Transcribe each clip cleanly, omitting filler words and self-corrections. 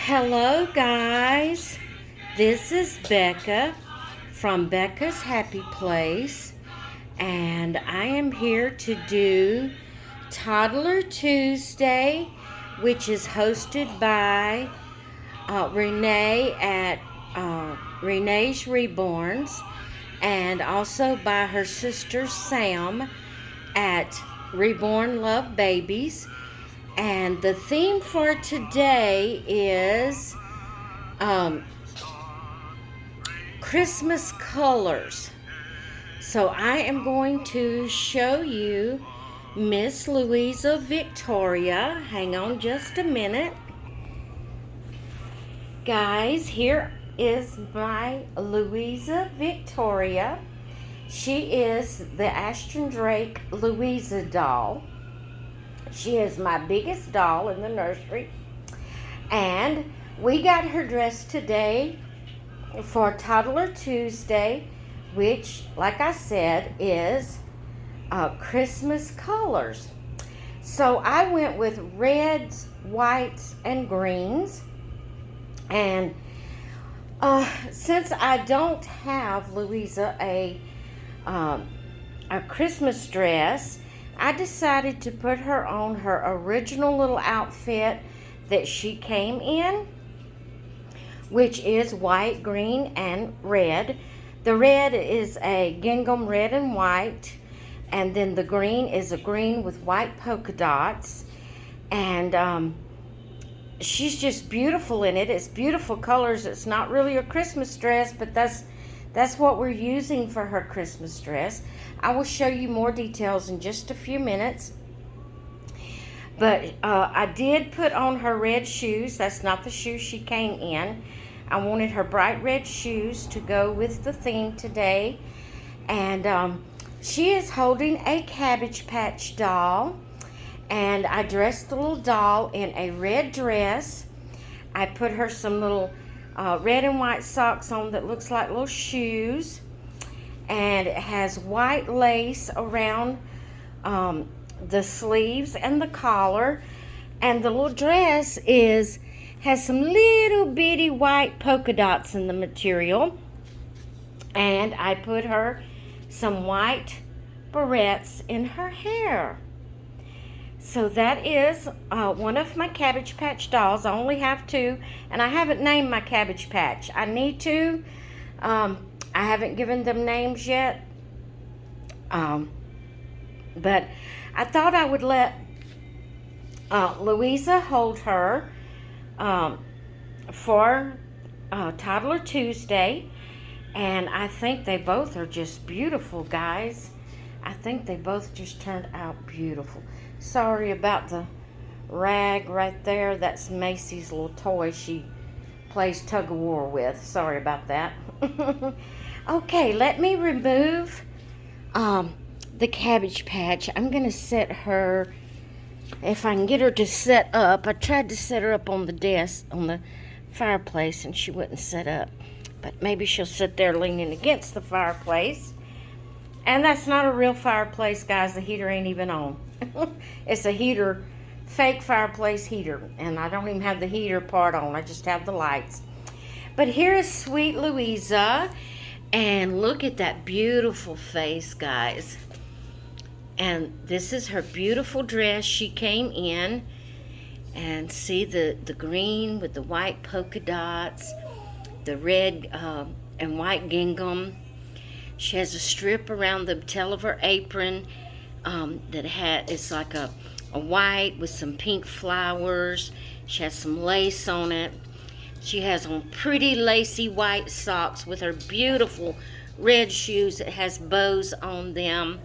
Hello, guys. This is Becca from Becca's Happy Place, and I am here to do Toddler Tuesday, which is hosted by Renee at Renee's Reborns, and also by her sister Sam at Reborn Love Babies. And the theme for today is Christmas colors. So I am going to show you Miss Louisa Victoria. Hang on just a minute. Guys, here is my Louisa Victoria. She is the Ashton Drake Louisa doll. She is my biggest doll in the nursery. And we got her dressed today for Toddler Tuesday, which, like I said, is Christmas colors. So I went with reds, whites, and greens. And since I don't have Louisa a Christmas dress, I decided to put her on her original little outfit that she came in, which is white, green, and red. The red is a gingham red and white, and then the green is a green with white polka dots. And she's just beautiful in it. It's beautiful colors. It's not really a Christmas dress, but that's what we're using for her Christmas dress. I will show you more details in just a few minutes. But I did put on her red shoes. That's not the shoes she came in. I wanted her bright red shoes to go with the theme today. And she is holding a Cabbage Patch doll. And I dressed the little doll in a red dress. I put her some little red and white socks on that looks like little shoes, and it has white lace around the sleeves and the collar, and the little dress has some little bitty white polka dots in the material. And I put her some white barrettes in her hair. So that is one of my Cabbage Patch dolls. I only have two, and I haven't named my Cabbage Patch. I need to. I haven't given them names yet. But I thought I would let Louisa hold her for Toddler Tuesday. And I think they both are just beautiful, guys. I think they both just turned out beautiful. Sorry about the rag right there. That's Macy's little toy she plays tug of war with. Sorry about that. Okay, let me remove the Cabbage Patch. I'm going to set her, if I can get her to set up. I tried to set her up on the desk, on the fireplace, and she wouldn't set up. But maybe she'll sit there leaning against the fireplace. And that's not a real fireplace, guys. The heater ain't even on. It's a heater, fake fireplace heater. And I don't even have the heater part on. I just have the lights. But here is sweet Louisa. And look at that beautiful face, guys. And this is her beautiful dress. She came in. And see the green with the white polka dots. The red and white gingham. She has a strip around the tail of her apron it's like a white with some pink flowers. She has some lace on it. She has on pretty lacy white socks with her beautiful red shoes that has bows on them.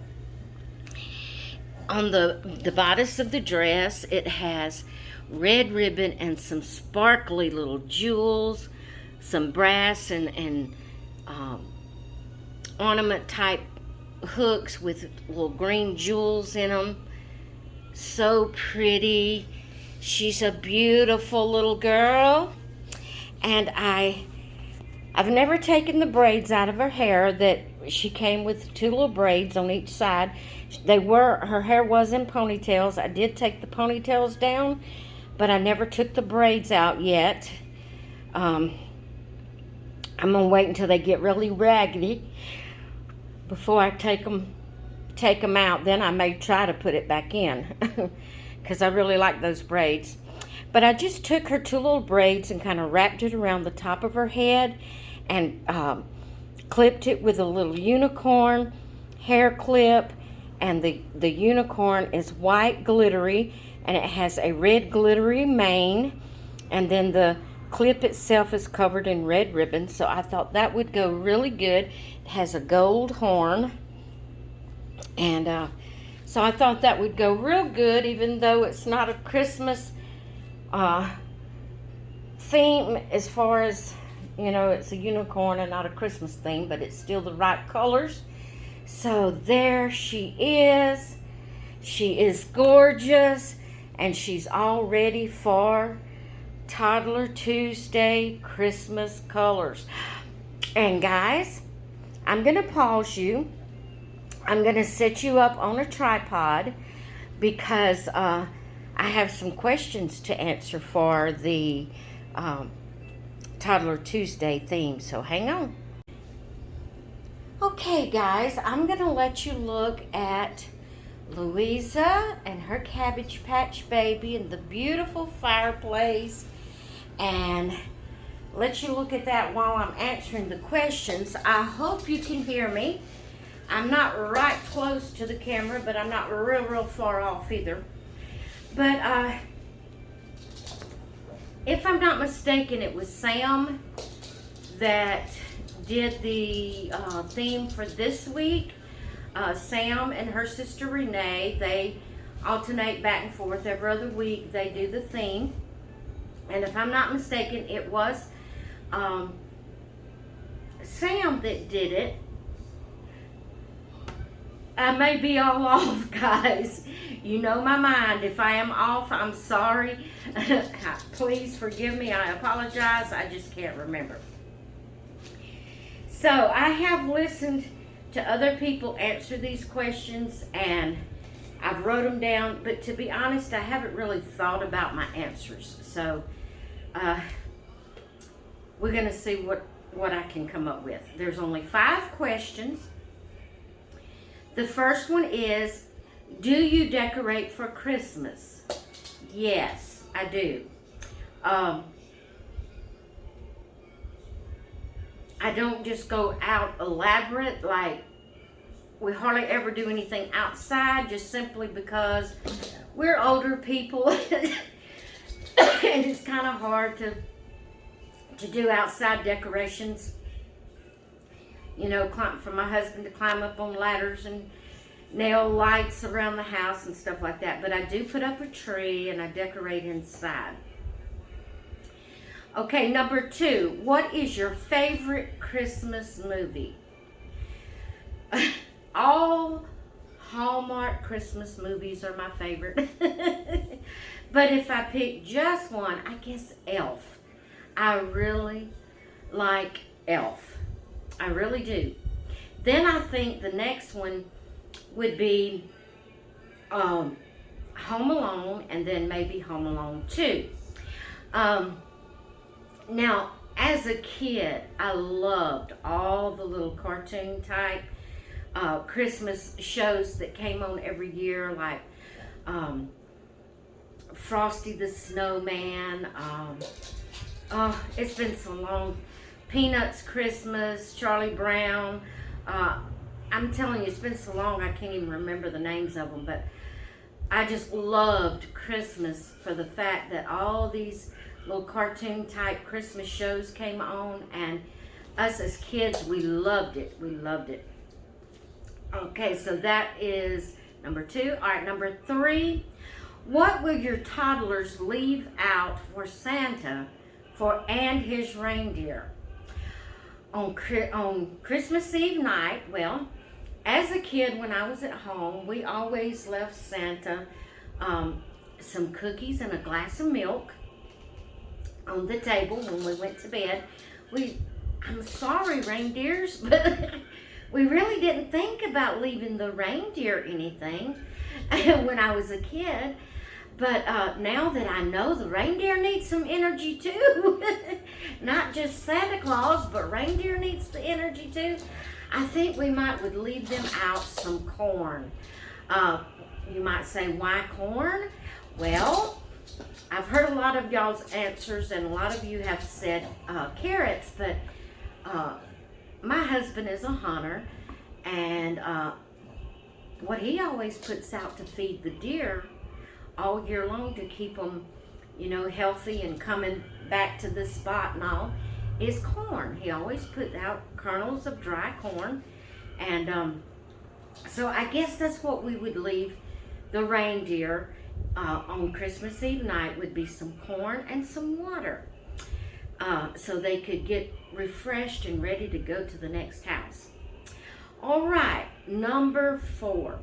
On the bodice of the dress, it has red ribbon and some sparkly little jewels, some brass and ornament type hooks with little green jewels in them. So pretty. She's a beautiful little girl. And I've never taken the braids out of her hair. That she came with two little braids on each side. Her hair was in ponytails. I did take the ponytails down, but I never took the braids out yet. I'm gonna wait until they get really raggedy before I take them out. Then I may try to put it back in because I really like those braids. But I just took her two little braids and kind of wrapped it around the top of her head and clipped it with a little unicorn hair clip. And the unicorn is white glittery, and it has a red glittery mane. And then the clip itself is covered in red ribbon, so I thought that would go really good. It has a gold horn, and so I thought that would go real good, even though it's not a Christmas theme as far as, it's a unicorn and not a Christmas theme, but it's still the right colors. So there she is. She is gorgeous, and she's all ready for Toddler Tuesday Christmas colors. And guys, I'm going to pause you. I'm going to set you up on a tripod because I have some questions to answer for the Toddler Tuesday theme. So hang on. Okay, guys, I'm going to let you look at Louisa and her Cabbage Patch baby and the beautiful fireplace, and let you look at that while I'm answering the questions. I hope you can hear me. I'm not right close to the camera, but I'm not real far off either. But if I'm not mistaken, it was Sam that did the theme for this week. Sam and her sister Renee, they alternate back and forth every other week. They do the theme, and if I'm not mistaken, it was Sam that did it. I may be all off, guys. You know my mind. If I am off, I'm sorry. Please forgive me. I apologize. I just can't remember. So I have listened to other people answer these questions, and I've wrote them down, but to be honest, I haven't really thought about my answers. So we're going to see what I can come up with. There's only 5 questions. The first one is, do you decorate for Christmas? Yes, I do. I don't just go out elaborate, like we hardly ever do anything outside, just simply because we're older people and it's kind of hard to do outside decorations. For my husband to climb up on ladders and nail lights around the house and stuff like that. But I do put up a tree and I decorate inside. Okay, number 2. What is your favorite Christmas movie? All Hallmark Christmas movies are my favorite. But if I pick just one, I guess Elf. I really like Elf. I really do. Then I think the next one would be Home Alone, and then maybe Home Alone 2. Now, as a kid, I loved all the little cartoon type Christmas shows that came on every year, like Frosty the Snowman. It's been so long. Peanuts Christmas, Charlie Brown. I'm telling you, it's been so long I can't even remember the names of them, but I just loved Christmas for the fact that all these little cartoon type Christmas shows came on, and us as kids, we loved it. We loved it. Okay, so that is number 2. All right, number 3. What will your toddlers leave out for Santa and his reindeer? On Christmas Eve night, well, as a kid when I was at home, we always left Santa some cookies and a glass of milk on the table when we went to bed. I'm sorry, reindeers, but we really didn't think about leaving the reindeer anything when I was a kid. But now that I know the reindeer need some energy too, not just Santa Claus, but reindeer needs the energy too. I think we would leave them out some corn. You might say, why corn? Well, I've heard a lot of y'all's answers, and a lot of you have said carrots, but my husband is a hunter, and what he always puts out to feed the deer all year long to keep them, healthy and coming back to this spot and all, is corn. He always puts out kernels of dry corn, and so I guess that's what we would leave the reindeer on Christmas Eve night, would be some corn and some water, so they could get refreshed and ready to go to the next house. All right, number 4.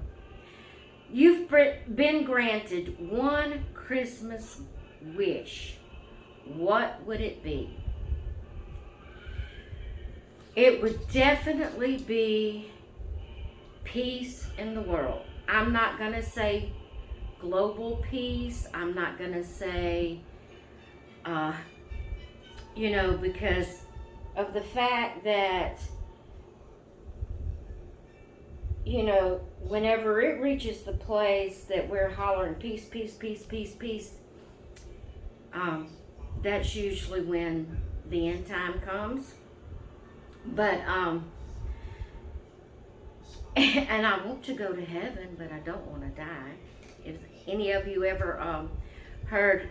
You've been granted one Christmas wish. What would it be? It would definitely be peace in the world. I'm not going to say global peace. I'm not going to say, because of the fact that, whenever it reaches the place that we're hollering peace, peace, peace, peace, peace, that's usually when the end time comes. But, and I want to go to heaven, but I don't want to die. If any of you ever heard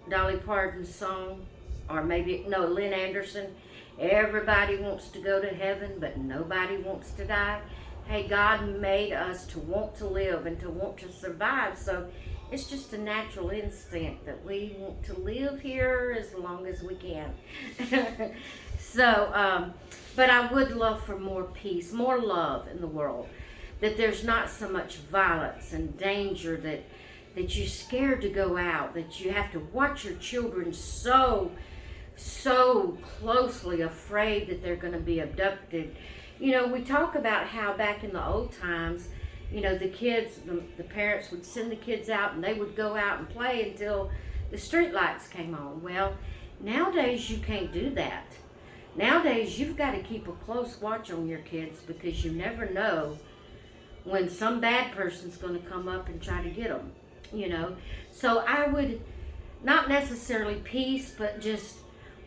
Dolly Parton's song, or Lynn Anderson, everybody wants to go to heaven, but nobody wants to die. Hey, God made us to want to live and to want to survive, so it's just a natural instinct that we want to live here as long as we can. So, but I would love for more peace, more love in the world, that there's not so much violence and danger, that you're scared to go out, that you have to watch your children so closely, afraid that they're going to be abducted. We talk about how back in the old times, the kids, the parents would send the kids out and they would go out and play until the street lights came on. Well, nowadays you can't do that. Nowadays you've got to keep a close watch on your kids, because you never know when some bad person's going to come up and try to get them, So I would, not necessarily peace, but just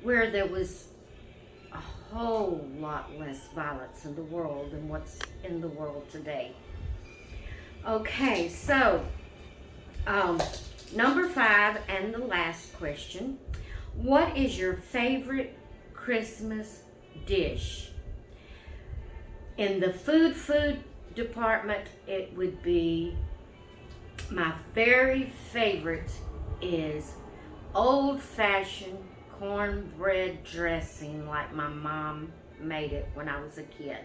where there was a whole lot less violence in the world than what's in the world today. Okay, so number 5 and the last question. What is your favorite Christmas dish? In the food department, it would be, my very favorite is old-fashioned cornbread dressing, like my mom made it when I was a kid.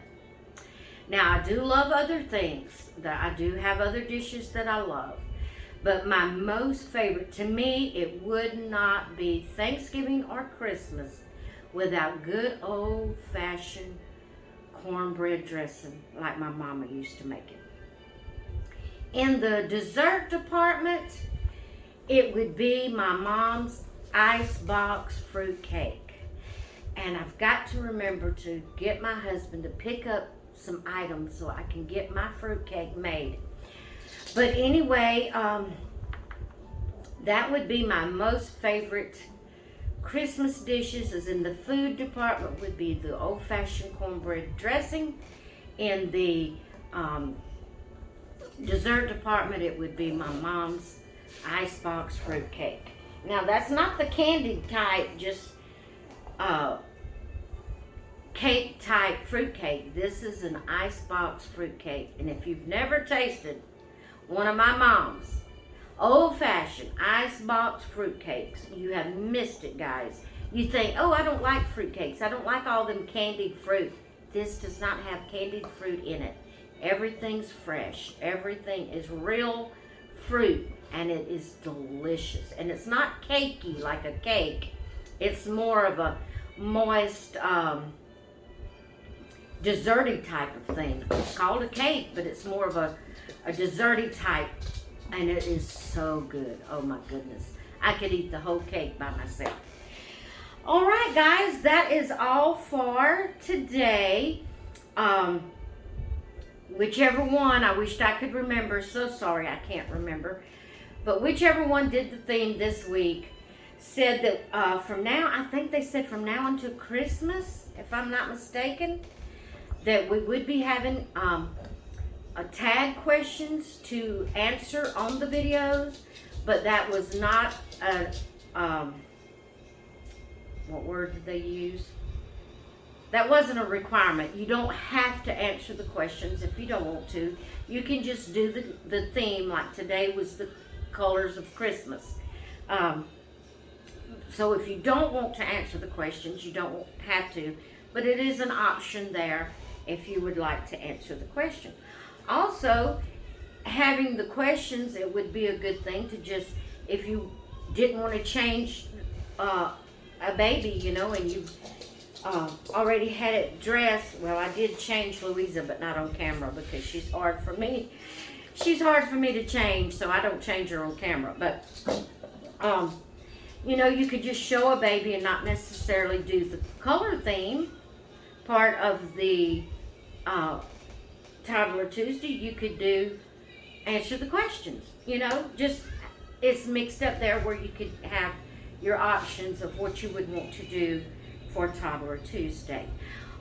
Now, I do love other things. I do have other dishes that I love. But my most favorite, to me, it would not be Thanksgiving or Christmas without good old-fashioned cornbread dressing like my mama used to make it. In the dessert department, it would be my mom's icebox fruit cake. And I've got to remember to get my husband to pick up some items so I can get my fruit cake made. But anyway, that would be my most favorite Christmas dishes. Is in the food department would be the old-fashioned cornbread dressing. In the dessert department, it would be my mom's icebox fruit cake. Now, that's not the candied type, just cake type fruit cake. This is an icebox fruit cake. And if you've never tasted one of my mom's old-fashioned icebox fruit cakes, you have missed it, guys. You think, oh, I don't like fruit cakes. I don't like all them candied fruit. This does not have candied fruit in it. Everything's fresh. Everything is real fruit, and it is delicious. And it's not cakey like a cake. It's more of a moist, desserty type of thing. It's called a cake, but it's more of a desserty type, and it is so good. Oh my goodness. I could eat the whole cake by myself. All right, guys, that is all for today. Whichever one, I wished I could remember. So sorry I can't remember. But whichever one did the theme this week said that from now, I think they said from now until Christmas, if I'm not mistaken, that we would be having a tag questions to answer on the videos, but that was not a, what word did they use? That wasn't a requirement. You don't have to answer the questions if you don't want to. You can just do the theme, like today was the colors of Christmas. So if you don't want to answer the questions, you don't have to, but it is an option there if you would like to answer the question. Also, having the questions, it would be a good thing to just, if you didn't want to change a baby, you know, and you already had it dressed. Well, I did change Louisa, but not on camera because she's hard for me. She's hard for me to change, so I don't change her on camera. But, you know, you could just show a baby and not necessarily do the color theme part of the Toddler Tuesday. You could do answer the questions, you know, just it's mixed up there where you could have your options of what you would want to do for Toddler Tuesday.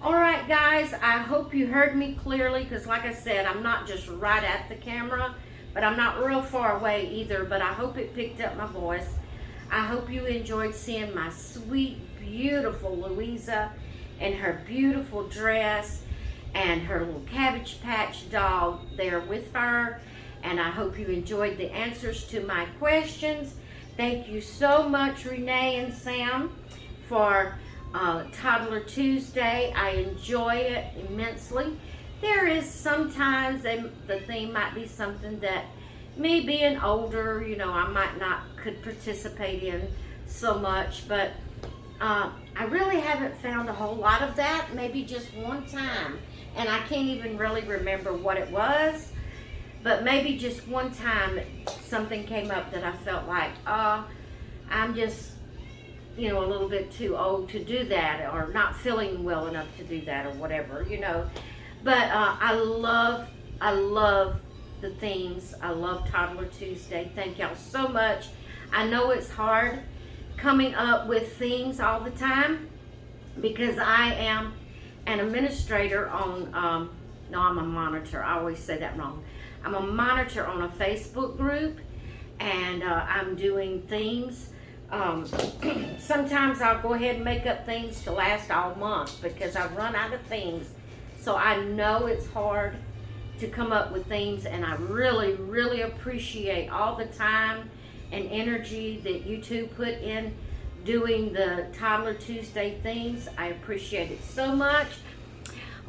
All right, guys, I hope you heard me clearly because, like I said, I'm not just right at the camera, but I'm not real far away either, but I hope it picked up my voice. I hope you enjoyed seeing my sweet, beautiful Louisa in her beautiful dress and her little Cabbage Patch dog there with her. And I hope you enjoyed the answers to my questions. Thank you so much, Renee and Sam, for Toddler Tuesday. I enjoy it immensely. There is sometimes the theme might be something that me being older, you know, I might not could participate in so much, but I really haven't found a whole lot of that, maybe just one time, and I can't even really remember what it was, but maybe just one time something came up that I felt like, I'm just, you know, a little bit too old to do that, or not feeling well enough to do that, or whatever, you know. But I love the themes. I love Toddler Tuesday. Thank y'all so much. I know it's hard coming up with themes all the time because I am an administrator on, no, I'm a monitor. I always say that wrong. I'm a monitor on a Facebook group, and I'm doing themes. Sometimes I'll go ahead and make up things to last all month because I run out of themes. So I know it's hard to come up with themes, and I really, really appreciate all the time and energy that you two put in doing the Toddler Tuesday themes. I appreciate it so much.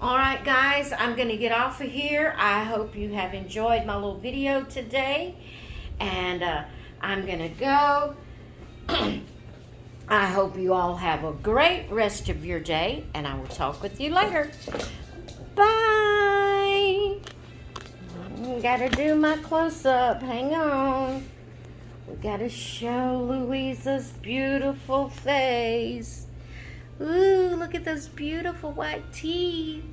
All right, guys, I'm going to get off of here. I hope you have enjoyed my little video today, and I'm going to go. I hope you all have a great rest of your day, and I will talk with you later. Bye. Gotta do my close-up. Hang on. We gotta show Louisa's beautiful face. Ooh, look at those beautiful white teeth.